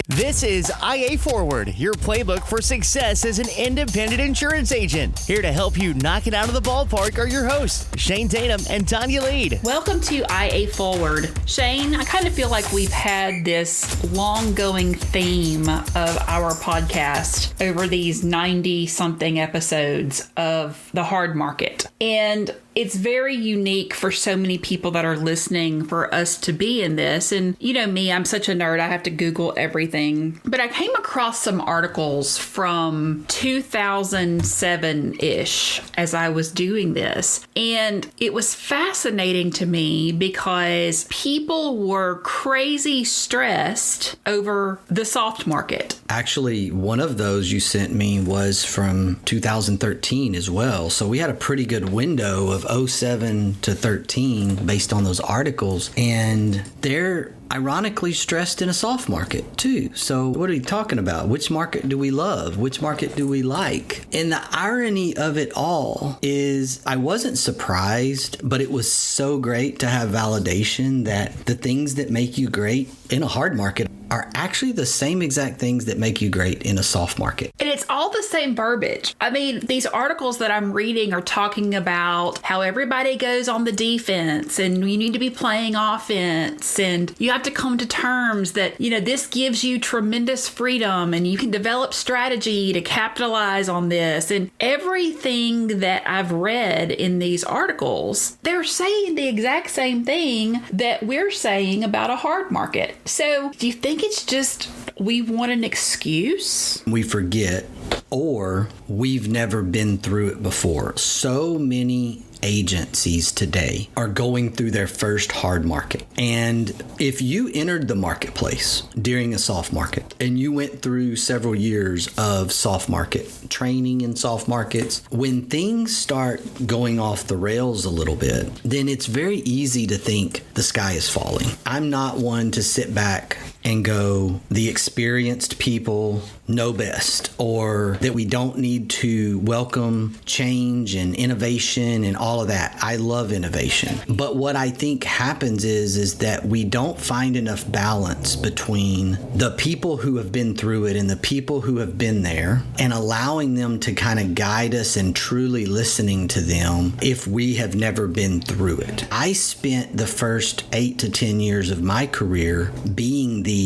This is IA Forward, your playbook for success as an independent insurance agent. Here to help you knock it out of the ballpark are your hosts, Shane Tatum and Tonya Lead. Welcome to IA Forward. Shane, I kind of feel like we've had this long-going theme of our podcast over these 90-something episodes of the hard market. And it's very unique for so many people that are listening for us to be in this. And you know me, I'm such a nerd. I have to Google everything. But I came across some articles from 2007-ish as I was doing this. And it was fascinating to me because people were crazy stressed over the soft market. Actually, one of those you sent me was from 2013 as well. So we had a pretty good window of 07 to 13 based on those articles. And they're ironically stressed in a soft market too. So what are we talking about? Which market do we love? Which market do we like? And the irony of it all is I wasn't surprised, but it was so great to have validation that the things that make you great in a hard market are actually the same exact things that make you great in a soft market. And it's all the same verbiage. I mean, these articles that I'm reading are talking about how everybody goes on the defense and you need to be playing offense and you have to come to terms that, you know, this gives you tremendous freedom and you can develop strategy to capitalize on this. And everything that I've read in these articles, they're saying the exact same thing that we're saying about a hard market. So do you think it's just we want an excuse? We forget, or we've never been through it before. So many agencies today are going through their first hard market. And if you entered the marketplace during a soft market and you went through several years of soft market training in soft markets, when things start going off the rails a little bit, then it's very easy to think the sky is falling. I'm not one to sit back and go, the experienced people know best, or that we don't need to welcome change and innovation and all of that. I love innovation. But what I think happens is that we don't find enough balance between the people who have been through it and the people who have been there, and allowing them to kind of guide us and truly listening to them if we have never been through it. I spent the first 8 to 10 years of my career being the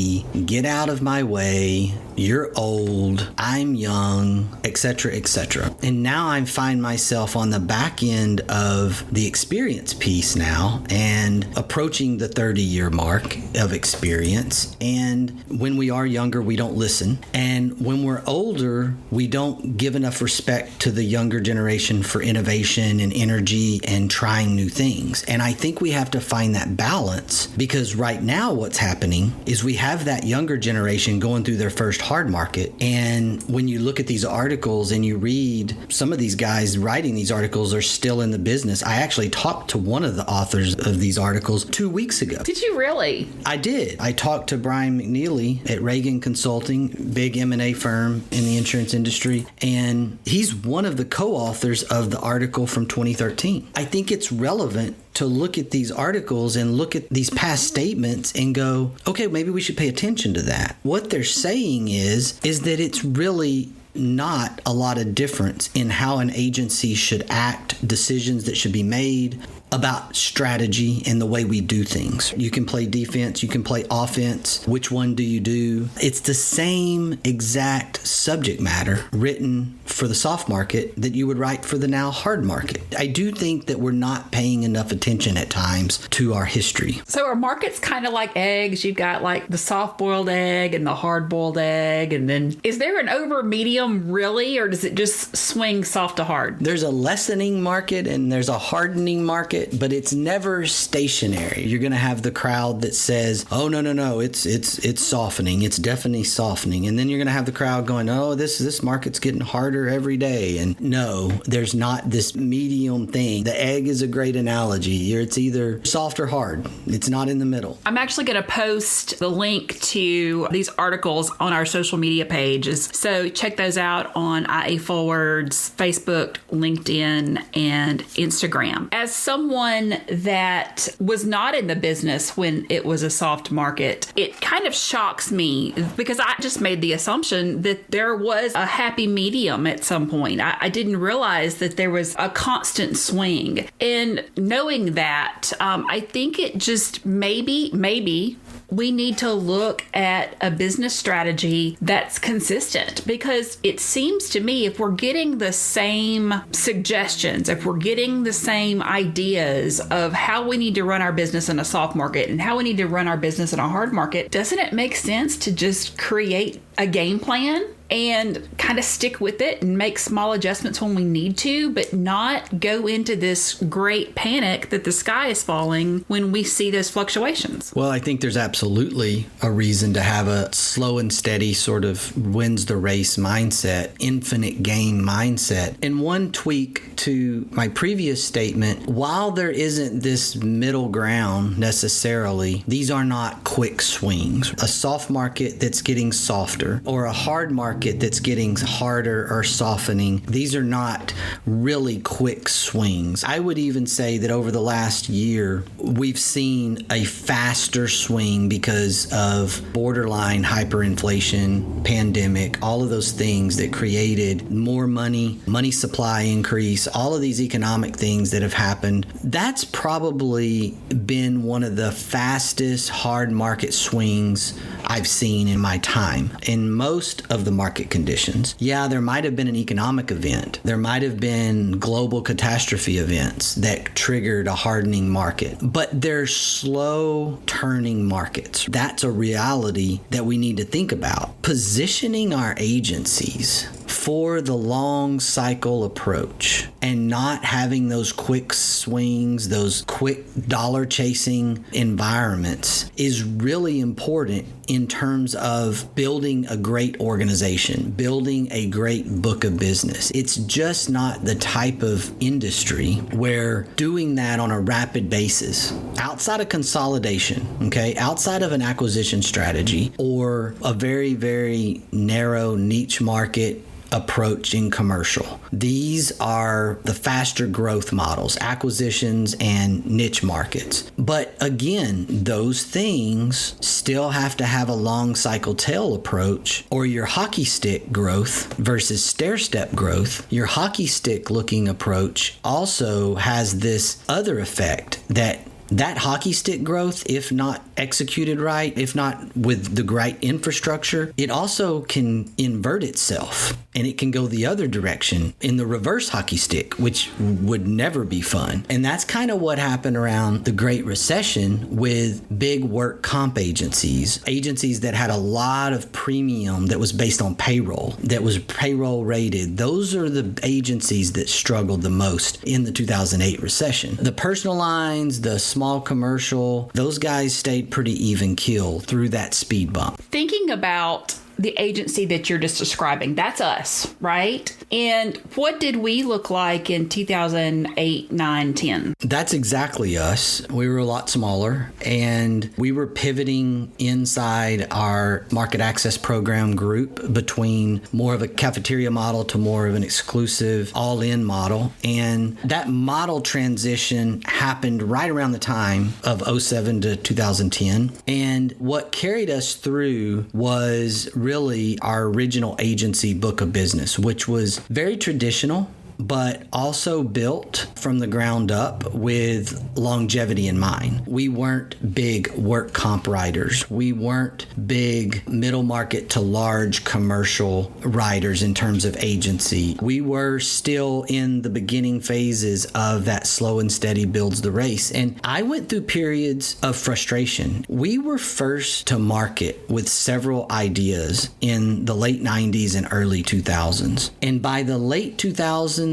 get out of my way, you're old, I'm young, etc., etc. And now I find myself on the back end of the experience piece now and approaching the 30-year mark of experience. And when we are younger, we don't listen. And when we're older, we don't give enough respect to the younger generation for innovation and energy and trying new things. And I think we have to find that balance, because right now what's happening is we have that younger generation going through their first hard market. And when you look at these articles and you read, some of these guys writing these articles are still in the business. I actually talked to one of the authors of these articles 2 weeks ago. Did you really? I did. I talked to Brian McNeely at Reagan Consulting, big M&A firm in the insurance industry, and he's one of the co-authors of the article from 2013. I think it's relevant to look at these articles and look at these past statements and go, okay, maybe we should pay attention to that. What they're saying is that it's really not a lot of difference in how an agency should act, decisions that should be made about strategy and the way we do things. You can play defense, you can play offense. Which one do you do? It's the same exact subject matter written for the soft market that you would write for the now hard market. I do think that we're not paying enough attention at times to our history. So are markets kind of like eggs? You've got like the soft-boiled egg and the hard-boiled egg, and then is there an over medium really, or does it just swing soft to hard? There's a lessening market and there's a hardening market, but it's never stationary. You're going to have the crowd that says, oh, no, it's softening. It's definitely softening. And then you're going to have the crowd going, oh, this market's getting harder every day. And no, there's not this medium thing. The egg is a great analogy. It's either soft or hard. It's not in the middle. I'm actually going to post the link to these articles on our social media pages. So check those out on IA Forward's Facebook, LinkedIn, and Instagram. As someone someone that was not in the business when it was a soft market, it kind of shocks me because I just made the assumption that there was a happy medium at some point. I didn't realize that there was a constant swing. And knowing that, I think it just maybe we need to look at a business strategy that's consistent, because it seems to me if we're getting the same suggestions, if we're getting the same ideas of how we need to run our business in a soft market and how we need to run our business in a hard market, doesn't it make sense to just create a game plan and kind of stick with it and make small adjustments when we need to, but not go into this great panic that the sky is falling when we see those fluctuations? Well, I think there's absolutely a reason to have a slow and steady sort of wins the race mindset, infinite gain mindset. And one tweak to my previous statement, while there isn't this middle ground necessarily, these are not quick swings. A soft market that's getting softer or a hard market that's getting harder or softening, these are not really quick swings. I would even say that over the last year, we've seen a faster swing because of borderline hyperinflation, pandemic, all of those things that created more money supply increase, all of these economic things that have happened. That's probably been one of the fastest hard market swings I've seen in my time. In most of the market conditions, yeah, there might have been an economic event. There might have been global catastrophe events that triggered a hardening market, but they're slow turning markets. That's a reality that we need to think about. Positioning our agencies for the long cycle approach and not having those quick swings, those quick dollar chasing environments is really important in terms of building a great organization, building a great book of business. It's just not the type of industry where doing that on a rapid basis, outside of consolidation, okay, outside of an acquisition strategy or a very, very narrow niche market approach in commercial. These are the faster growth models, acquisitions and niche markets. But again, those things still have to have a long cycle tail approach, or your hockey stick growth versus stair step growth. Your hockey stick looking approach also has this other effect that hockey stick growth, if not executed right, if not with the right infrastructure, it also can invert itself and it can go the other direction in the reverse hockey stick, which would never be fun. And that's kind of what happened around the Great Recession with big work comp agencies that had a lot of premium that was based on payroll, that was payroll rated. Those are the agencies that struggled the most in the 2008 recession. The personal lines, the small commercial, those guys stayed pretty even keel through that speed bump. Thinking about the agency that you're just describing, that's us, right? And what did we look like in 2008, 9, 10? That's exactly us. We were a lot smaller, and we were pivoting inside our market access program group between more of a cafeteria model to more of an exclusive all-in model. And that model transition happened right around the time of 07 to 2010. And what carried us through was really our original agency book of business, which was very traditional, but also built from the ground up with longevity in mind. We weren't big work comp writers. We weren't big middle market to large commercial writers in terms of agency. We were still in the beginning phases of that slow and steady builds the race. And I went through periods of frustration. We were first to market with several ideas in the late 90s and early 2000s. And by the late 2000s,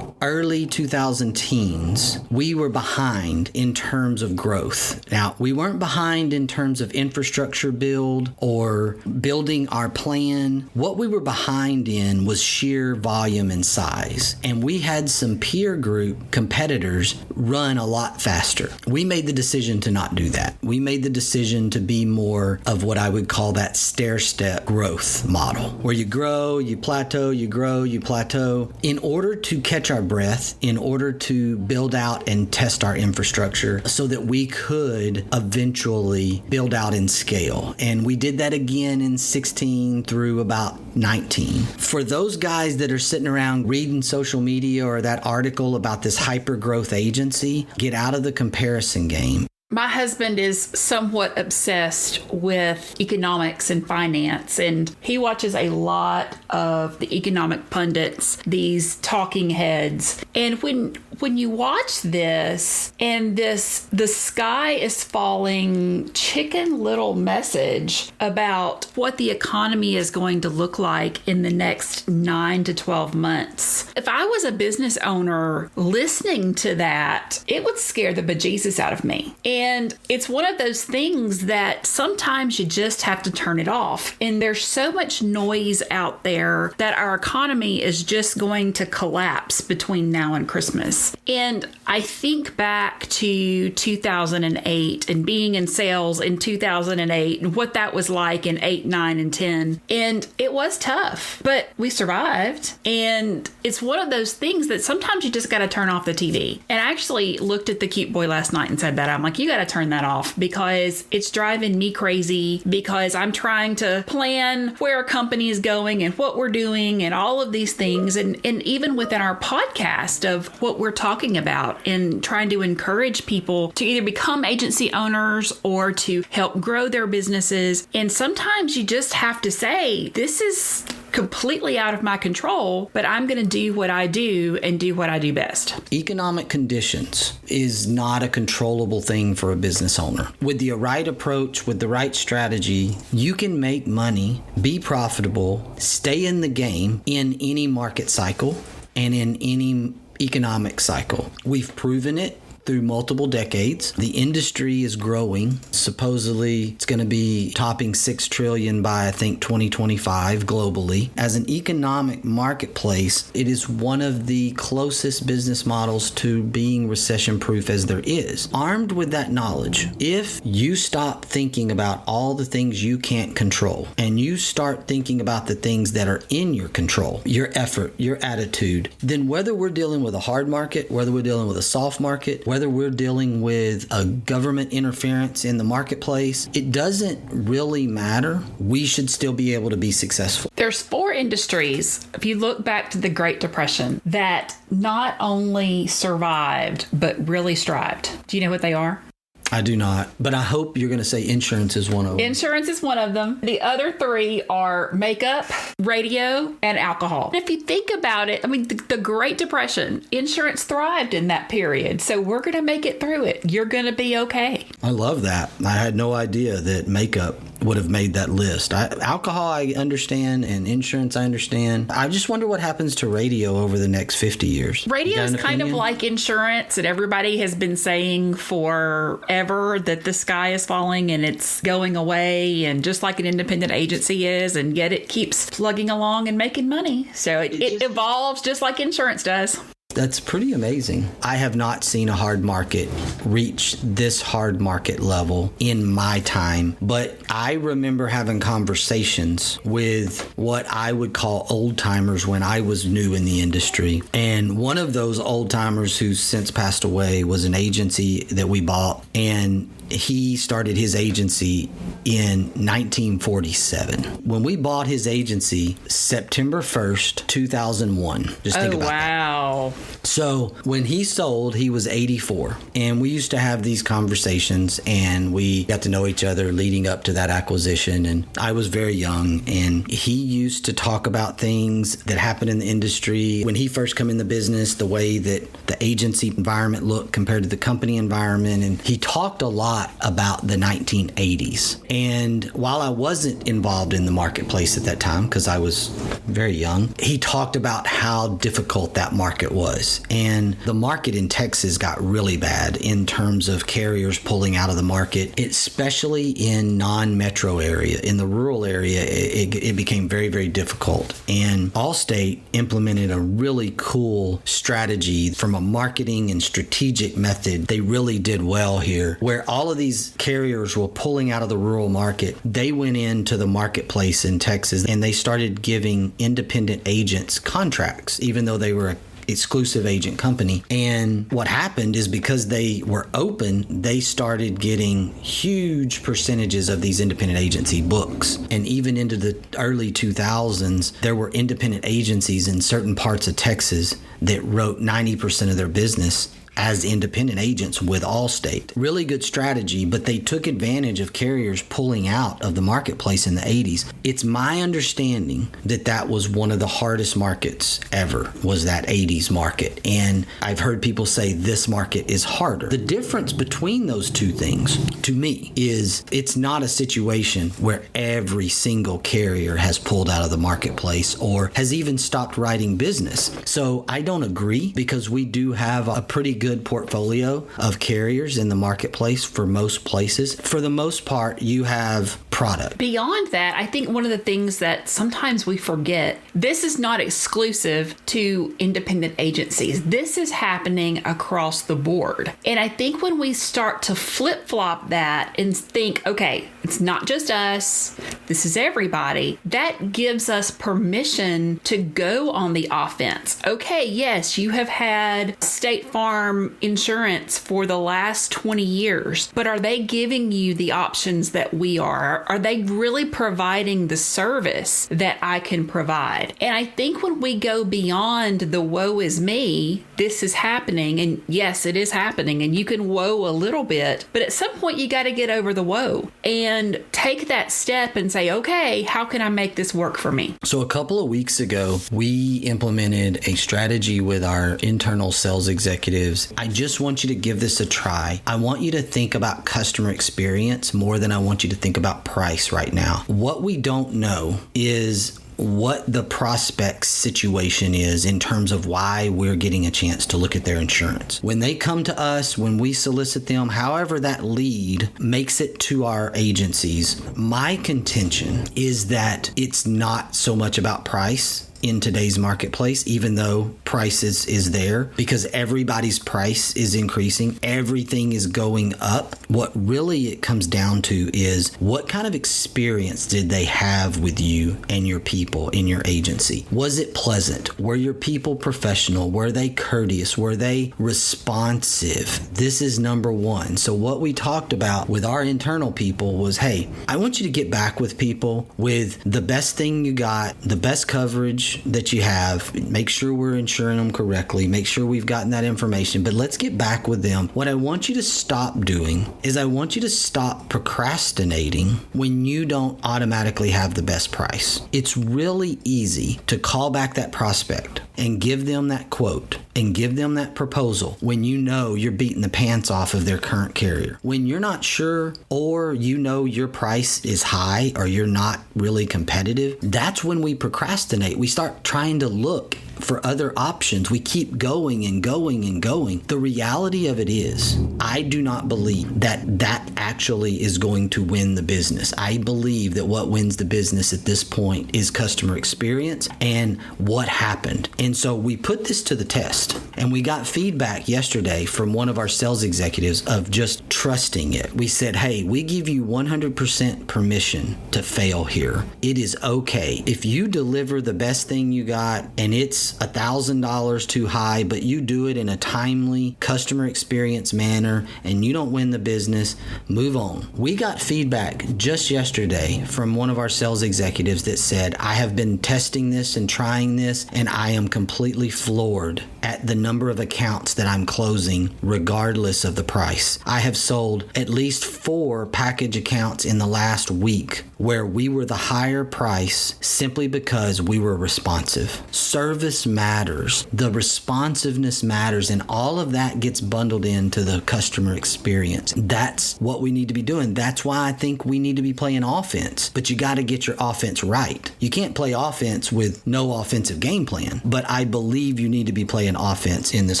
early 2010s, we were behind in terms of growth. Now, we weren't behind in terms of infrastructure build or building our plan. What we were behind in was sheer volume and size. And we had some peer group competitors run a lot faster. We made the decision to not do that. We made the decision to be more of what I would call that stair-step growth model, where you grow, you plateau, you grow, you plateau. In order to catch our breath, in order to build out and test our infrastructure so that we could eventually build out in scale. And we did that again in 16 through about 19. For those guys that are sitting around reading social media or that article about this hyper growth agency, get out of the comparison game. My husband is somewhat obsessed with economics and finance, and he watches a lot of the economic pundits, these talking heads. And when you watch this and the sky is falling chicken little message about what the economy is going to look like in the next 9 to 12 months, if I was a business owner listening to that, it would scare the bejesus out of me. And it's one of those things that sometimes you just have to turn it off. And there's so much noise out there that our economy is just going to collapse between now and Christmas. And I think back to 2008 and being in sales in 2008 and what that was like in 8, 9, and 10. And it was tough, but we survived. And it's one of those things that sometimes you just got to turn off the TV. And I actually looked at the cute boy last night and said that. I'm like, you got to turn that off because it's driving me crazy, because I'm trying to plan where our company is going and what we're doing and all of these things. And even within our podcast of what we're talking about and trying to encourage people to either become agency owners or to help grow their businesses. And sometimes you just have to say, this is completely out of my control, but I'm going to do what I do and do what I do best. Economic conditions is not a controllable thing for a business owner. With the right approach, with the right strategy, you can make money, be profitable, stay in the game in any market cycle and in any economic cycle. We've proven it through multiple decades. The industry is growing. Supposedly, it's going to be topping $6 trillion by, I think, 2025 globally. As an economic marketplace, it is one of the closest business models to being recession-proof as there is. Armed with that knowledge, if you stop thinking about all the things you can't control and you start thinking about the things that are in your control, your effort, your attitude, then whether we're dealing with a hard market, whether we're dealing with a soft market, whether we're dealing with a government interference in the marketplace, it doesn't really matter. We should still be able to be successful. There's 4 industries, if you look back to the Great Depression, that not only survived, but really thrived. Do you know what they are? I do not, but I hope you're going to say insurance is one of them. Insurance is one of them. The other 3 are makeup, radio, and alcohol. And if you think about it, I mean, the Great Depression, insurance thrived in that period. So we're going to make it through it. You're going to be okay. I love that. I had no idea that makeup would have made that list. Alcohol, I understand, and insurance, I understand. I just wonder what happens to radio over the next 50 years. Radio is kind of like insurance, and everybody has been saying forever that the sky is falling and it's going away, and just like an independent agency is, and yet it keeps plugging along and making money. So it evolves just like insurance does. That's pretty amazing. I have not seen a hard market reach this hard market level in my time, but I remember having conversations with what I would call old timers when I was new in the industry. And one of those old timers who's since passed away was an agency that we bought, and he started his agency in 1947. When we bought his agency, September 1st, 2001. Just think about that. Wow. So when he sold, he was 84. And we used to have these conversations, and we got to know each other leading up to that acquisition. And I was very young, and he used to talk about things that happened in the industry. When he first came in the business, the way that the agency environment looked compared to the company environment. And he talked a lot about the 1980s. And while I wasn't involved in the marketplace at that time, because I was very young, he talked about how difficult that market was. And the market in Texas got really bad in terms of carriers pulling out of the market, especially in non-metro area. In the rural area, it became very, very difficult. And Allstate implemented a really cool strategy from a marketing and strategic method. They really did well here, where all of these carriers were pulling out of the rural market. They went into the marketplace in Texas, and they started giving independent agents contracts, even though they were exclusive agent company. And what happened is because they were open, they started getting huge percentages of these independent agency books. And even into the early 2000s, there were independent agencies in certain parts of Texas that wrote 90% of their business as independent agents with Allstate. Really good strategy, but they took advantage of carriers pulling out of the marketplace in the 80s. It's my understanding that that was one of the hardest markets ever, was that 80s market. And I've heard people say this market is harder. The difference between those two things, to me, is it's not a situation where every single carrier has pulled out of the marketplace or has even stopped writing business. So I don't agree, because we do have a pretty good portfolio of carriers in the marketplace for most places. For the most part, you have product. Beyond that, I think one of the things that sometimes we forget, this is not exclusive to independent agencies. This is happening across the board. And I think when we start to flip-flop that and think, okay, it's not just us, this is everybody, that gives us permission to go on the offense. Okay, yes, you have had State Farm insurance for the last 20 years, but are they giving you the options that we are? Are they really providing the service that I can provide? And I think when we go beyond the woe is me, this is happening. And yes, it is happening. And you can woe a little bit, but at some point you got to get over the woe and take that step and say, okay, how can I make this work for me? So a couple of weeks ago, we implemented a strategy with our internal sales executives. I just want you to give this a try. I want you to think about customer experience more than I want you to think about price right now. What we don't know is what the prospect's situation is in terms of why we're getting a chance to look at their insurance. When they come to us, when we solicit them, however that lead makes it to our agencies, my contention is that it's not so much about price in today's marketplace, even though price is there, because everybody's price is increasing. Everything is going up. What really it comes down to is what kind of experience did they have with you and your people in your agency? Was it pleasant? Were your people professional? Were they courteous? Were they responsive? This is number one. So what we talked about with our internal people was, hey, I want you to get back with people with the best thing you got, the best coverage that you have. Make sure we're insuring them correctly. Make sure we've gotten that information, but let's get back with them. What I want you to stop doing is I want you to stop procrastinating when you don't automatically have the best price. It's really easy to call back that prospect and give them that quote and give them that proposal when you know you're beating the pants off of their current carrier. When you're not sure, or you know your price is high or you're not really competitive, that's when we procrastinate. We start trying to look for other options. We keep going and going and going. The reality of it is, I do not believe that that actually is going to win the business. I believe that what wins the business at this point is customer experience and what happened. And so we put this to the test, and we got feedback yesterday from one of our sales executives of just trusting it. We said, hey, we give you 100% permission to fail here. It is okay. If you deliver the best thing you got and it's $1,000 too high, but you do it in a timely customer experience manner and you don't win the business, move on. We got feedback just yesterday from one of our sales executives that said, I have been testing this and trying this, and I am completely floored at the number of accounts that I'm closing regardless of the price. I have sold at least 4 package accounts in the last week where we were the higher price simply because we were responsive. Service matters. The responsiveness matters, and all of that gets bundled into the customer experience. That's what we need to be doing. That's why I think we need to be playing offense, but you got to get your offense right. You can't play offense with no offensive game plan, but I believe you need to be playing offense in this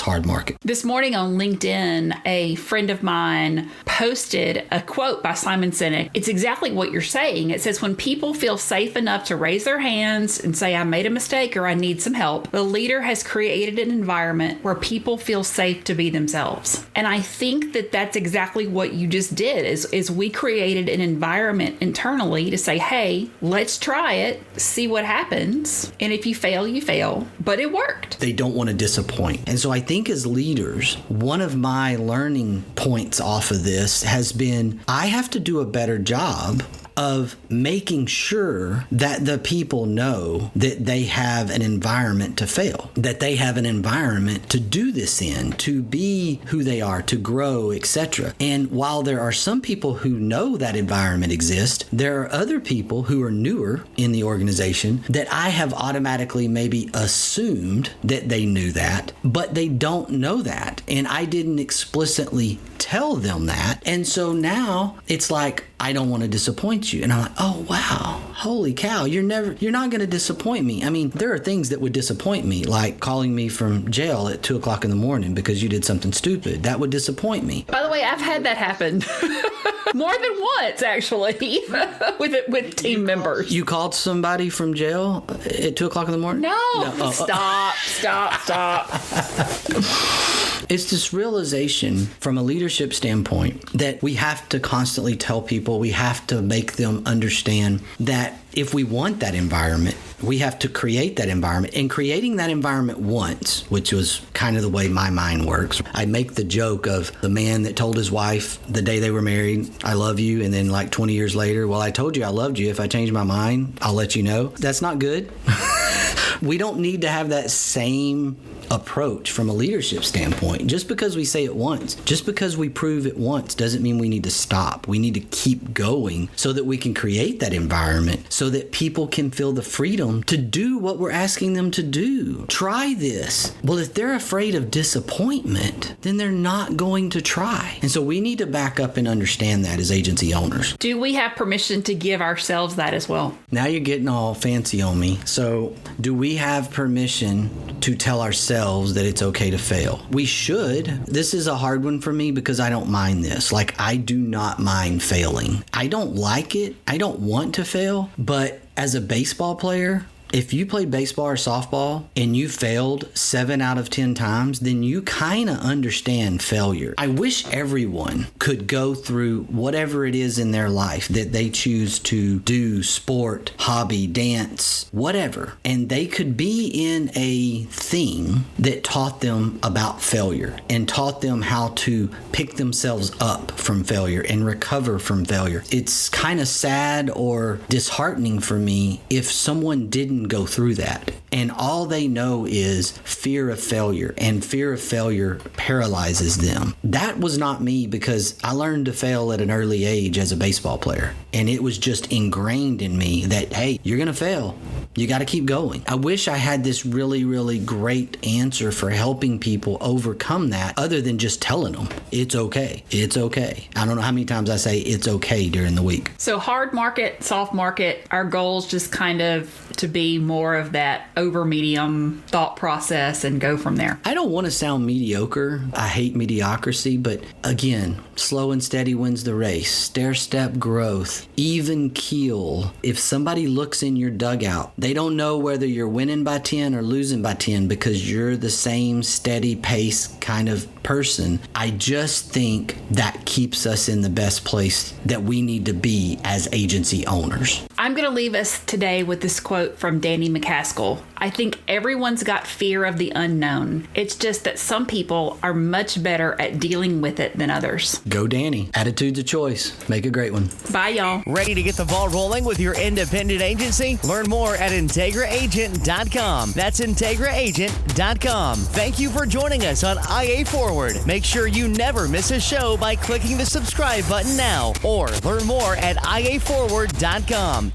hard market. This morning on LinkedIn, a friend of mine posted a quote by Simon Sinek. It's exactly what you're saying. It says, when people feel safe enough to raise their hands and say, I made a mistake or I need some help, the leader has created an environment where people feel safe to be themselves. And I think that that's exactly what you just did, is we created an environment internally to say, hey, let's try it, see what happens. And if you fail, you fail. But it worked. They don't want to disappoint disappoint. And so I think as leaders, one of my learning points off of this has been I have to do a better job of making sure that the people know that they have an environment to fail, that they have an environment to do this in, to be who they are, to grow, etc. And while there are some people who know that environment exists, there are other people who are newer in the organization that I have automatically maybe assumed that they knew that, but they don't know that. And I didn't explicitly tell them that. And so now it's like, I don't want to disappoint you. And I'm like, oh, wow, holy cow, you're not going to disappoint me. I mean, there are things that would disappoint me, like calling me from jail at 2:00 in the morning because you did something stupid. That would disappoint me. By the way, I've had that happen more than once, actually, with team members. You called somebody from jail at 2:00 in the morning? No. Oh. Stop. It's this realization from a leadership standpoint that we have to constantly tell people, we have to make them understand that if we want that environment, we have to create that environment. And creating that environment once, which was kind of the way my mind works. I make the joke of the man that told his wife the day they were married, I love you. And then like 20 years later, well, I told you I loved you. If I change my mind, I'll let you know. That's not good. We don't need to have that same approach from a leadership standpoint. Just because we say it once, just because we prove it once, doesn't mean we need to stop. We need to keep going so that we can create that environment so that people can feel the freedom to do what we're asking them to do. Try this. Well, if they're afraid of disappointment, then they're not going to try. And so we need to back up and understand that as agency owners. Do we have permission to give ourselves that as well? Now you're getting all fancy on me. So do we have permission to tell ourselves that it's okay to fail? We should. This is a hard one for me because I don't mind this. Like, I do not mind failing. I don't like it. I don't want to fail. But as a baseball player, if you played baseball or softball and you failed 7 out of 10 times, then you kind of understand failure. I wish everyone could go through whatever it is in their life that they choose to do, sport, hobby, dance, whatever, and they could be in a thing that taught them about failure and taught them how to pick themselves up from failure and recover from failure. It's kind of sad or disheartening for me if someone didn't go through that and all they know is fear of failure, and fear of failure paralyzes them. That was not me because I learned to fail at an early age as a baseball player, and it was just ingrained in me that, hey, you're gonna fail, you got to keep going. I wish I had this really, really great answer for helping people overcome that other than just telling them it's okay. It's okay. I don't know how many times I say it's okay during the week. So hard market, soft market, our goals just kind of to be more of that over medium thought process and go from there. I don't want to sound mediocre. I hate mediocrity, but again, slow and steady wins the race. Stair-step growth, even keel. If somebody looks in your dugout, they don't know whether you're winning by 10 or losing by 10 because you're the same steady pace kind of person. I just think that keeps us in the best place that we need to be as agency owners. I'm going to leave us today with this quote from Danny McCaskill. I think everyone's got fear of the unknown. It's just that some people are much better at dealing with it than others. Go Danny. Attitude's a choice. Make a great one. Bye, y'all. Ready to get the ball rolling with your independent agency? Learn more at IntegraAgent.com. That's IntegraAgent.com. Thank you for joining us on IA Forward. Make sure you never miss a show by clicking the subscribe button now or learn more at IAForward.com.